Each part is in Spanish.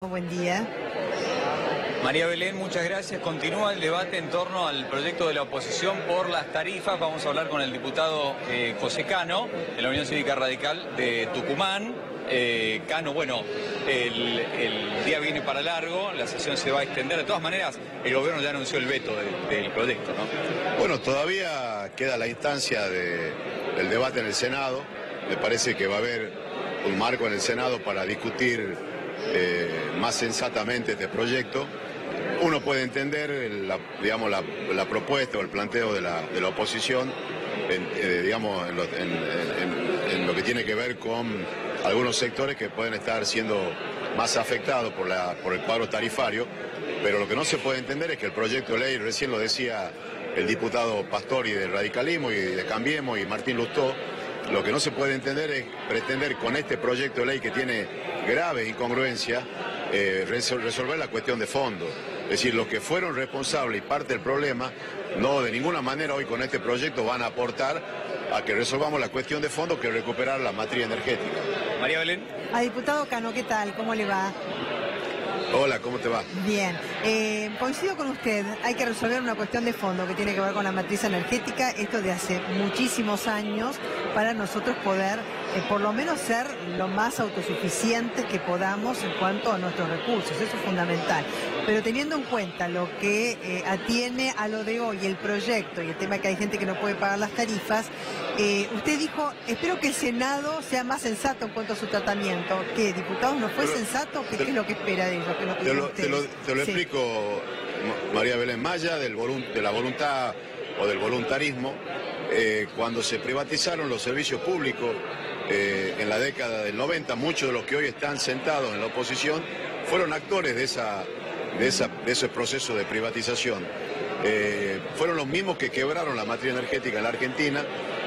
Buen día. María Belén, muchas gracias. Continúa el debate en torno al proyecto de la oposición por las tarifas. Vamos a hablar con el diputado José Cano, de la Unión Cívica Radical de Tucumán. Cano, bueno, el día viene para largo, la sesión se va a extender. De todas maneras, el gobierno ya anunció el veto del proyecto, ¿no? Bueno, todavía queda la instancia del debate en el Senado. Me parece que va a haber un marco en el Senado para discutir más sensatamente este proyecto. Uno puede entender la propuesta o el planteo de la oposición en lo que tiene que ver con algunos sectores que pueden estar siendo más afectados por el cuadro tarifario, pero lo que no se puede entender es que el proyecto de ley, recién lo decía el diputado Pastori del radicalismo y de Cambiemos y Martín Lustó, lo que no se puede entender es pretender con este proyecto de ley que tiene graves incongruencias resolver la cuestión de fondo. Es decir, los que fueron responsables y parte del problema, no de ninguna manera hoy con este proyecto van a aportar a que resolvamos la cuestión de fondo, que es recuperar la matriz energética. María Belén. Diputado Cano, ¿qué tal? ¿Cómo le va? Hola, ¿cómo te va? Bien, coincido con usted, hay que resolver una cuestión de fondo que tiene que ver con la matriz energética, esto de hace muchísimos años, para nosotros poder por lo menos ser lo más autosuficientes que podamos en cuanto a nuestros recursos, eso es fundamental. Pero teniendo en cuenta lo que atiene a lo de hoy, el proyecto y el tema que hay gente que no puede pagar las tarifas, usted dijo, espero que el Senado sea más sensato en cuanto a su tratamiento. ¿Qué, diputados, no fue sensato? ¿Qué es lo que espera de ellos? Te lo explico, María Belén. Maya de la voluntad o del voluntarismo, cuando se privatizaron los servicios públicos en la década del 90, muchos de los que hoy están sentados en la oposición fueron actores de ese proceso de privatización. Fueron los mismos que quebraron la matriz energética en la Argentina,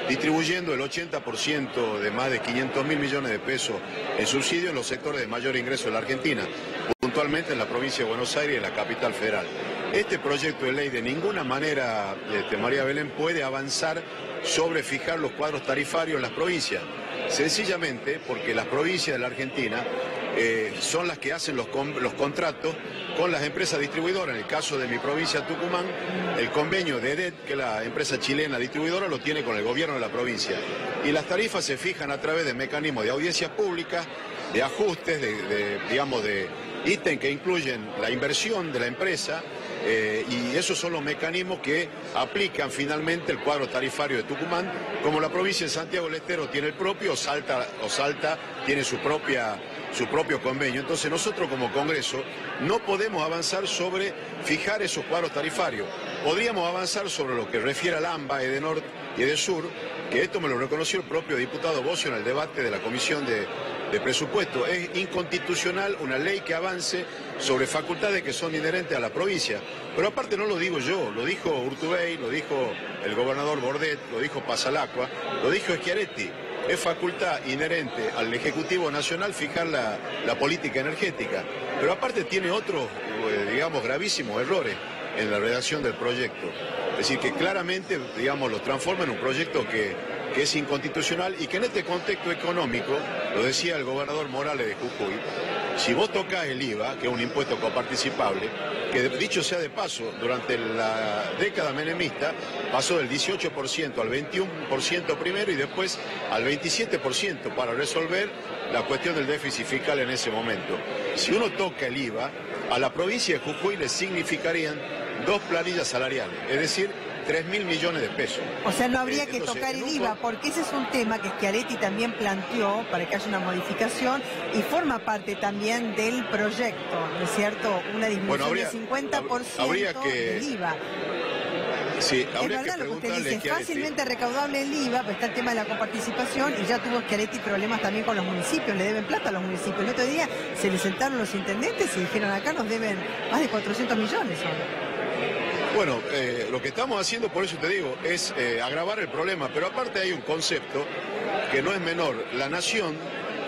distribuyendo el 80% de más de 500.000 millones de pesos en subsidios en los sectores de mayor ingreso de la Argentina, puntualmente en la provincia de Buenos Aires y en la capital federal. Este proyecto de ley de ninguna manera, María Belén, puede avanzar sobre fijar los cuadros tarifarios en las provincias, sencillamente porque las provincias de la Argentina son las que hacen los contratos con las empresas distribuidoras. En el caso de mi provincia, Tucumán, el convenio de EDET, que es la empresa chilena distribuidora, lo tiene con el gobierno de la provincia. Y las tarifas se fijan a través de mecanismos de audiencias públicas, de ajustes, de ítems que incluyen la inversión de la empresa, y esos son los mecanismos que aplican finalmente el cuadro tarifario de Tucumán. Como la provincia de Santiago del Estero tiene el propio, Salta tiene su propio convenio. Entonces nosotros como Congreso no podemos avanzar sobre fijar esos cuadros tarifarios. Podríamos avanzar sobre lo que refiere al AMBA, EDENOR y EDESUR, que esto me lo reconoció el propio diputado Bocio en el debate de la Comisión de Presupuesto. Es inconstitucional una ley que avance sobre facultades que son inherentes a la provincia. Pero aparte no lo digo yo, lo dijo Urtubey, lo dijo el gobernador Bordet, lo dijo Pasalacqua, lo dijo Schiaretti. Es facultad inherente al Ejecutivo Nacional fijar la política energética. Pero aparte tiene otros, gravísimos errores en la redacción del proyecto. Es decir, que claramente, lo transforma en un proyecto que es inconstitucional y que en este contexto económico, lo decía el gobernador Morales de Jujuy, si vos tocás el IVA, que es un impuesto coparticipable, que dicho sea de paso, durante la década menemista pasó del 18% al 21% primero y después al 27% para resolver la cuestión del déficit fiscal en ese momento. Si uno toca el IVA, a la provincia de Jujuy le significarían 2 planillas salariales, es decir, 3.000 millones de pesos. O sea, no habría que tocar el IVA, porque ese es un tema que Schiaretti también planteó para que haya una modificación y forma parte también del proyecto, ¿no es cierto? Una disminución del 50% del IVA. Sí, es verdad lo que usted dice, es fácilmente recaudable el IVA, pero está el tema de la coparticipación y ya tuvo Schiaretti problemas también con los municipios, le deben plata a los municipios. El otro día se le sentaron los intendentes y dijeron, acá nos deben más de 400 millones ahora. Bueno, lo que estamos haciendo, por eso te digo, es agravar el problema, pero aparte hay un concepto que no es menor. La Nación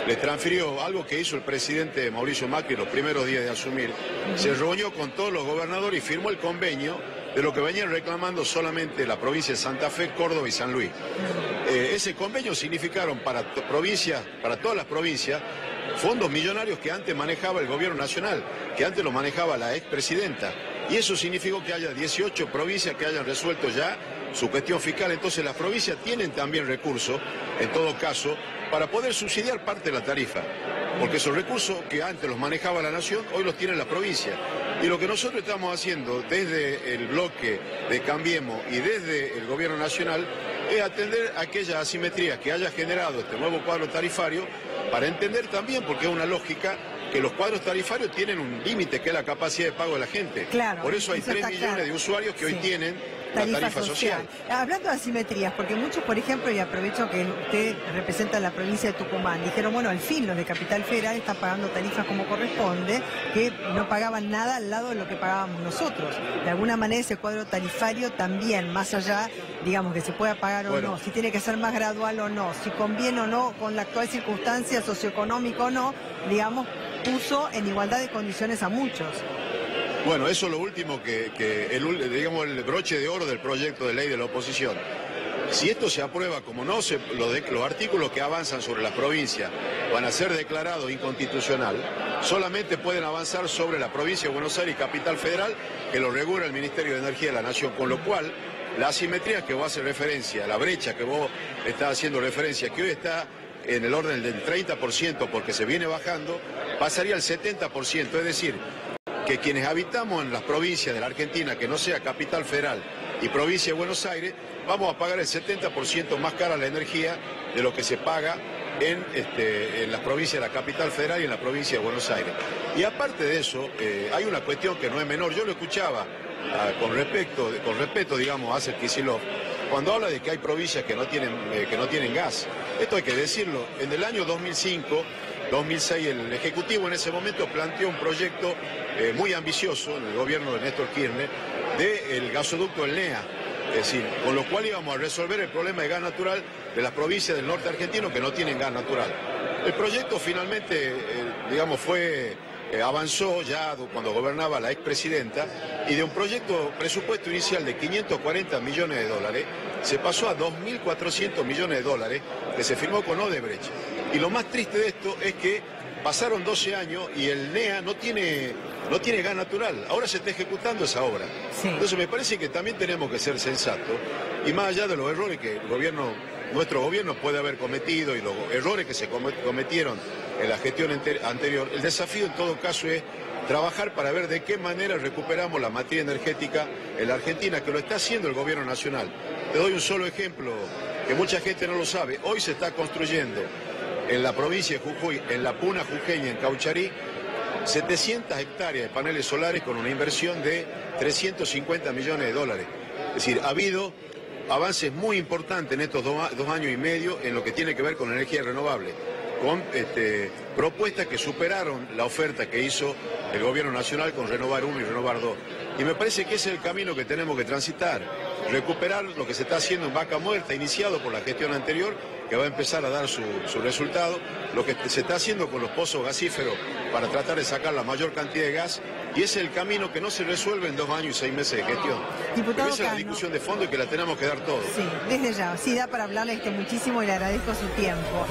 le transfirió algo que hizo el presidente Mauricio Macri los primeros días de asumir, se reunió con todos los gobernadores y firmó el convenio de lo que venían reclamando solamente la provincia de Santa Fe, Córdoba y San Luis. Ese convenio significaron para todas las provincias fondos millonarios que antes manejaba el gobierno nacional, que antes lo manejaba la expresidenta. Y eso significó que haya 18 provincias que hayan resuelto ya su cuestión fiscal. Entonces las provincias tienen también recursos, en todo caso, para poder subsidiar parte de la tarifa. Porque esos recursos que antes los manejaba la nación, hoy los tiene la provincia. Y lo que nosotros estamos haciendo desde el bloque de Cambiemos y desde el gobierno nacional es atender aquellas asimetrías que haya generado este nuevo cuadro tarifario, para entender también, porque es una lógica, que los cuadros tarifarios tienen un límite, que es la capacidad de pago de la gente. Claro, por eso hay 3 millones de usuarios que hoy tienen la tarifa social. Hablando de asimetrías, porque muchos, por ejemplo, y aprovecho que usted representa la provincia de Tucumán, dijeron, bueno, al fin los de Capital Federal están pagando tarifas como corresponde, que no pagaban nada al lado de lo que pagábamos nosotros. De alguna manera ese cuadro tarifario también, más allá, digamos, que se pueda pagar o no, si tiene que ser más gradual o no, si conviene o no con la actual circunstancia socioeconómica o no, digamos, puso en igualdad de condiciones a muchos. Bueno, eso es lo último digamos, el broche de oro del proyecto de ley de la oposición. Si esto se aprueba, como no, los artículos que avanzan sobre las provincias van a ser declarados inconstitucional, solamente pueden avanzar sobre la provincia de Buenos Aires y Capital Federal, que lo regula el Ministerio de Energía de la Nación, con lo cual la asimetría que vos haces referencia, la brecha que vos estás haciendo referencia, que hoy está en el orden del 30% porque se viene bajando, pasaría al 70%, es decir, que quienes habitamos en las provincias de la Argentina, que no sea Capital Federal y provincia de Buenos Aires, vamos a pagar el 70% más cara la energía de lo que se paga en las provincias de la Capital Federal y en la provincia de Buenos Aires. Y aparte de eso, hay una cuestión que no es menor. Yo lo escuchaba con respeto, digamos, a Axel Kicillof, cuando habla de que hay provincias que no tienen gas. Esto hay que decirlo. En el año 2006, el Ejecutivo en ese momento planteó un proyecto muy ambicioso en el gobierno de Néstor Kirchner del gasoducto del NEA, es decir, con lo cual íbamos a resolver el problema de gas natural de las provincias del norte argentino que no tienen gas natural. El proyecto finalmente, digamos, avanzó ya cuando gobernaba la expresidenta, y de un presupuesto inicial de 540 millones de dólares se pasó a 2.400 millones de dólares que se firmó con Odebrecht. Y lo más triste de esto es que pasaron 12 años y el NEA no tiene gas natural. Ahora se está ejecutando esa obra. Sí. Entonces me parece que también tenemos que ser sensatos, y más allá de los errores que nuestro gobierno puede haber cometido y los errores que se cometieron en la gestión anterior, el desafío en todo caso es trabajar para ver de qué manera recuperamos la materia energética en la Argentina, que lo está haciendo el gobierno nacional. Te doy un solo ejemplo que mucha gente no lo sabe. Hoy se está construyendo en la provincia de Jujuy, en la Puna Jujeña, en Caucharí, 700 hectáreas de paneles solares con una inversión de 350 millones de dólares. Es decir, ha habido avances muy importantes en estos 2 años y medio en lo que tiene que ver con energía renovable, con propuestas que superaron la oferta que hizo el gobierno nacional con Renovar 1 y Renovar 2. Y me parece que ese es el camino que tenemos que transitar, recuperar lo que se está haciendo en Vaca Muerta, iniciado por la gestión anterior, que va a empezar a dar su resultado, lo que se está haciendo con los pozos gasíferos para tratar de sacar la mayor cantidad de gas, y ese es el camino que no se resuelve en 2 años y 6 meses de gestión. Diputado Esa es la discusión de fondo y que la tenemos que dar todos. Sí, desde ya, sí da para hablarle muchísimo y le agradezco su tiempo.